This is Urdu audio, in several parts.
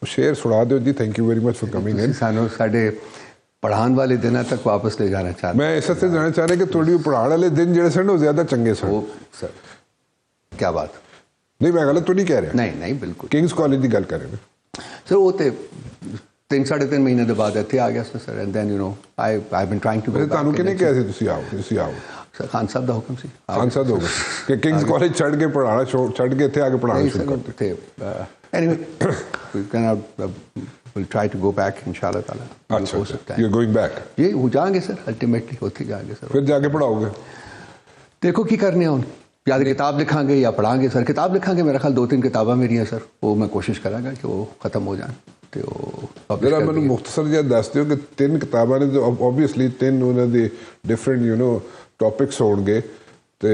شعر سنا دو جی. Thank you very much for coming in. سانو ساڈے پڑھان والے دنوں تک واپس لے جانا چاہتا. میں اس سے جانا چاہ رہا کہ تھوڑی پڑھان والے دن جڑے سن وہ زیادہ چنگے سن. سر کیا بات نہیں, میں غلط تو نہیں کہہ رہا. نہیں بالکل. کنگز کالج کی گل کر رہے ہیں سر. وہ تو 3-3.5 مہینے کے بعد اتنے آ گیا sir. And then you know I been trying to. تمہیں کہنے کیا سی تسی آؤ سر؟ خان صاحب کا حکم سی. خان صاحب ہوگا کہ کنگز کالج چھڑ کے پڑھانا چھڑ کے اتنے آ کے پڑھانا شروع کرتے تھے. We'll try to go back انشاءاللہ تعالیٰ. اچھا you're going back. یہ ہو جائیں گے سر, الٹیمیٹلی ہوتے جائیں گے سر. پھر جا کے پڑھاؤ گے؟ دیکھو کی کرنے ہوں, یا کتاب لکھاں گے یا پڑھاں گے سر. کتاب لکھاں گے, میرا خیال 2-3 کتاباں میری ہیں سر, وہ میں کوشش کروں گا کہ وہ ختم ہو جائیں. تو ذرا میں مختصر جہاں دس دیو کہ 3 کتاباں نے جو اوبویسلی 3 انہوں دے ڈفرنٹ یو نو ٹاپکس ہون گے, تے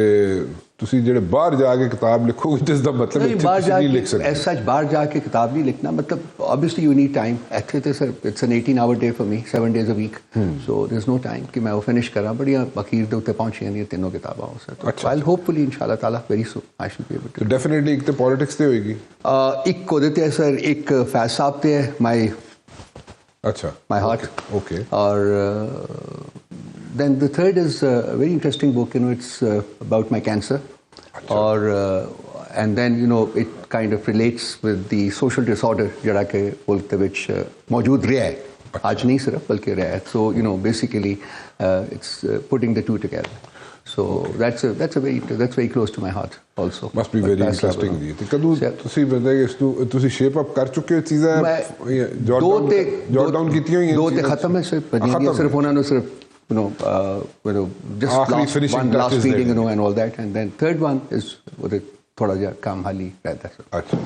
تسی جڑے باہر جا کے کتاب لکھو گے جس دا مطلب نہیں لکھ سکتے. ایز سچ باہر جا کے کتاب نہیں لکھنا, مطلب obviously you need time. ایتھے تے سر it's an 18-hour day for me, 7 days a week. So there's no time کہ میں وہ فنش کراں. بڑی اخیر دے اوتے پہنچی ہیں یہ تینوں کتاباں ہو سر. So I'll hopefully انشاءاللہ تعالیٰ very soon I should be able to. Definitely ایک تے پولیٹکس تے ہوئے گی. ایک کو دیتے ہیں سر, ایک فیض صاحب تے ہے my heart. Okay. اور then the third is a very interesting book, you know, it's about my cancer. Or and then you know it kind of relates with the social disorder جڑا کہ ملک دے وچ موجود رہا ہے, آج نہیں صرف بلکہ رہا ہے. So you know basically it's putting the two together. So that's very close to my heart also. Must be very interesting جی. تے کدوں تسی بندے اس تو تسی شیپ اپ کر چکے ہو چیزاں, جوٹ ڈاؤن کیتی ہوئی ہیں. 2 تے ختم ہے صرف انہوں نے صرف you know just last feeding, you know, and all that. And then third one is وہ تھوڑا جا کام حالی رہتا ہے. اچھا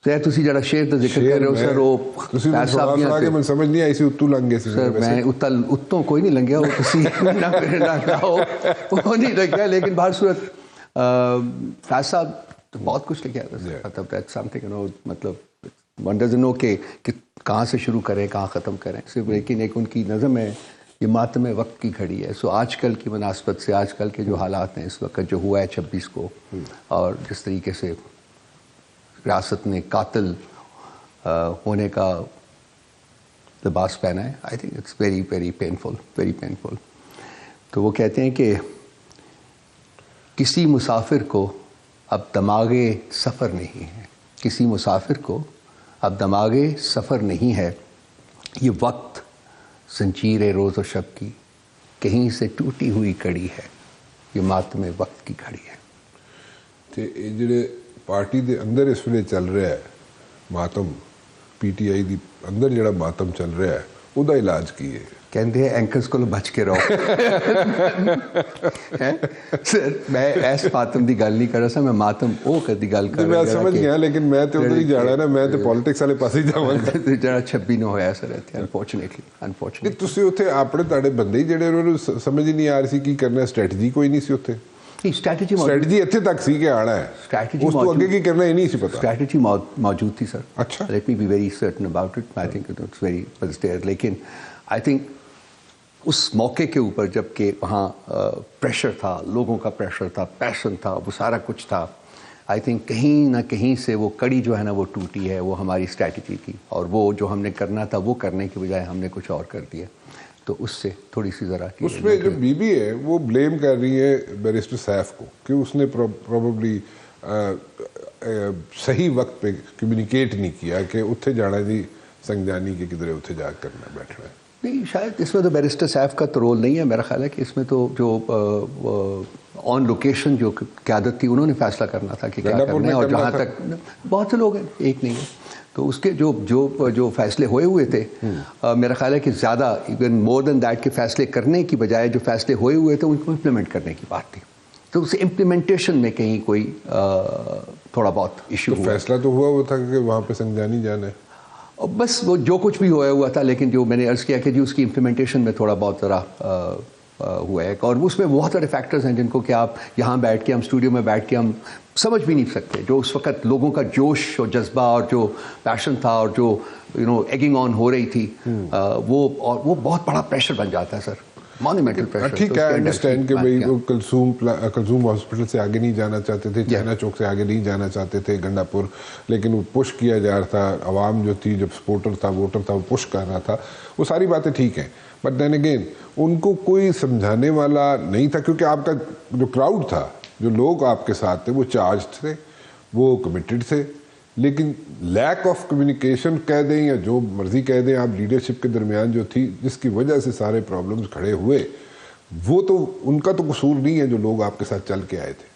سر تسی جڑا شعر دا ذکر کر رہے ہو سر, وہ تسی میں سمجھ نہیں آئی سی اتو لنگے سی. سر میں اتوں کوئی نہیں لنگیا, وہ تسی نہ کہو وہ نہیں لنگیا. لیکن بہر صورت فیض صاحب بہت کچھ لکھا تھا سر. مطلب that's something, you know, مطلب one doesn't know کہ کہاں سے شروع کریں کہاں ختم کریں صرف. لیکن ایک ان کی نظم ہے, یہ ماتم وقت کی گھڑی ہے. سو آج کل کی مناسبت سے آج کل کے جو حالات ہیں اس وقت جو ہوا ہے 26 کو, اور جس طریقے سے ریاست نے قاتل ہونے کا لباس پہنا ہے, I think it's very very painful, very painful. تو وہ کہتے ہیں کہ کسی مسافر کو اب دماغ سفر نہیں ہے, کسی مسافر کو اب دماغ سفر نہیں ہے. یہ وقت زنجیر روز و شب کی کہیں سے ٹوٹی ہوئی کڑی ہے, یہ ماتم وقت کی گھڑی ہے. تے جڑے پارٹی دے اندر اس ویلے چل رہا ہے ماتم, پی ٹی آئی دی اندر جڑا ماتم چل رہا ہے او دا علاج کی ہے؟ کہندے ہیں اینکرز کو بچ کے رہو. سر میں ایس ماتم دی گل نہیں کر رہا سا, میں ماتم او دی گل کر رہا. میں سمجھ گیا, لیکن میں تے ادھر ہی جانا نا, میں تے پولیٹکس والے پاسے ہی جاواں گا. جڑا 26 نو ہویا سر اتھے انفارچونیٹلی. تسی اوتھے اپنے تاڑے بندے ہی جڑے انہوں نے سمجھ نہیں آ رہی سی کی کرنا, اسٹریٹجی کوئی نہیں سی اوتھے. اسٹریٹجی اتنے تک سی کہ آنا ہے, اس تو اگے کی کرنا ہی نہیں سی پتا. اسٹریٹجی موجود تھی سر. اچھا, let me be very certain about it. I think it's very was there. لیکن آئی تھنک اس موقع کے اوپر جب کہ وہاں پریشر تھا, لوگوں کا پریشر تھا, پیشن تھا, وہ سارا کچھ تھا, آئی تھنک کہیں نہ کہیں سے وہ کڑی جو ہے نا وہ ٹوٹی ہے. وہ ہماری اسٹریٹجی تھی, اور وہ جو ہم نے کرنا تھا وہ کرنے کے بجائے ہم نے کچھ اور کر دیا. تو اس سے تھوڑی سی ذرا اس میں جو بی بی ہے وہ بلیم کر رہی ہے بیرسٹر سیف کو کہ اس نے پروبیبلی صحیح وقت پہ کمیونیکیٹ نہیں کیا کہ اتھے جانا جی سنگجانی کے کدھر اتھے جا کرنا بیٹھنا ہے. نہیں, شاید اس میں تو بیرسٹر سیف کا تو رول نہیں ہے. میرا خیال ہے کہ اس میں تو جو آن لوکیشن جو قیادت تھی انہوں نے فیصلہ کرنا تھا کہ کیا کرنا ہے. اور جہاں تک بہت سے لوگ ہیں, ایک نہیں ہے, تو اس کے جو فیصلے ہوئے تھے, میرا خیال ہے کہ زیادہ ایون مور دین دیٹ کہ فیصلے کرنے کی بجائے جو فیصلے ہوئے تھے ان کو امپلیمنٹ کرنے کی بات تھی. تو اس امپلیمنٹیشن میں کہیں کوئی تھوڑا بہت ایشو. فیصلہ تو ہوا تھا کہ وہاں پہ سنگجانی جانا ہے, بس وہ جو کچھ بھی ہوا تھا. لیکن جو میں نے عرض کیا کہ جی اس کی امپلیمنٹیشن میں تھوڑا بہت ذرا ہوا ہے. اور اس میں بہت سارے فیکٹرز ہیں جن کو کہ آپ یہاں بیٹھ کے, ہم اسٹوڈیو میں بیٹھ کے ہم سمجھ بھی نہیں سکتے. جو اس وقت لوگوں کا جوش اور جذبہ اور جو پیشن تھا اور جو ایگنگ آن ہو رہی تھی, وہ بہت بڑا پریشر بن جاتا ہے سر. monumental pressure. ٹھیک ہے, انڈرسٹینڈ کہ بھائی وہ کلثوم ہاسپٹل سے آگے نہیں جانا چاہتے تھے, چائنا چوک سے آگے نہیں جانا چاہتے تھے, گنڈا پور, لیکن وہ پش کیا جا رہا تھا, عوام جو تھی, جب سپورٹر تھا, ووٹر تھا, وہ پش کر رہا تھا, وہ ساری باتیں ٹھیک ہیں. بٹ دین اگین ان کو کوئی سمجھانے والا نہیں تھا, کیونکہ آپ کا جو کراؤڈ تھا, جو لوگ آپ کے ساتھ تھے, وہ چارجڈ تھے, وہ کمیٹڈ تھے. لیکن لیک آف کمیونیکیشن کہہ دیں یا جو مرضی کہہ دیں آپ, لیڈرشپ کے درمیان جو تھی, جس کی وجہ سے سارے پرابلمز کھڑے ہوئے, وہ تو ان کا تو قصور نہیں ہے جو لوگ آپ کے ساتھ چل کے آئے تھے.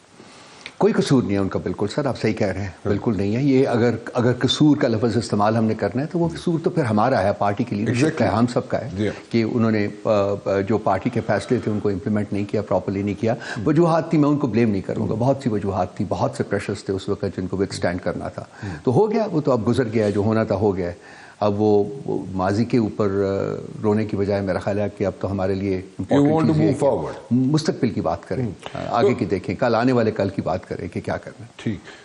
کوئی قصور نہیں ہے ان کا, بالکل سر آپ صحیح کہہ رہے ہیں, بالکل نہیں ہے یہ. اگر قصور کا لفظ استعمال ہم نے کرنا ہے تو وہ قصور تو پھر ہمارا ہے, پارٹی کی لیڈرشپ کا ہے, ہم سب کا ہے کہ انہوں نے جو پارٹی کے فیصلے تھے ان کو امپلیمنٹ نہیں کیا, پراپرلی نہیں کیا. وجوہات تھی, میں ان کو بلیم نہیں کروں گا, بہت سی وجوہات تھی, بہت سے پریشرز تھے اس وقت جن کو وتھ اسٹینڈ کرنا تھا. تو ہو گیا, وہ تو اب گزر گیا, جو ہونا تھا ہو گیا. اب وہ ماضی کے اوپر رونے کی بجائے میرا خیال ہے کہ اب تو ہمارے لیے مستقبل کی بات کریں, آگے کی دیکھیں, کل آنے والے کل کی بات کریں کہ کیا کرنا ہے. ٹھیک.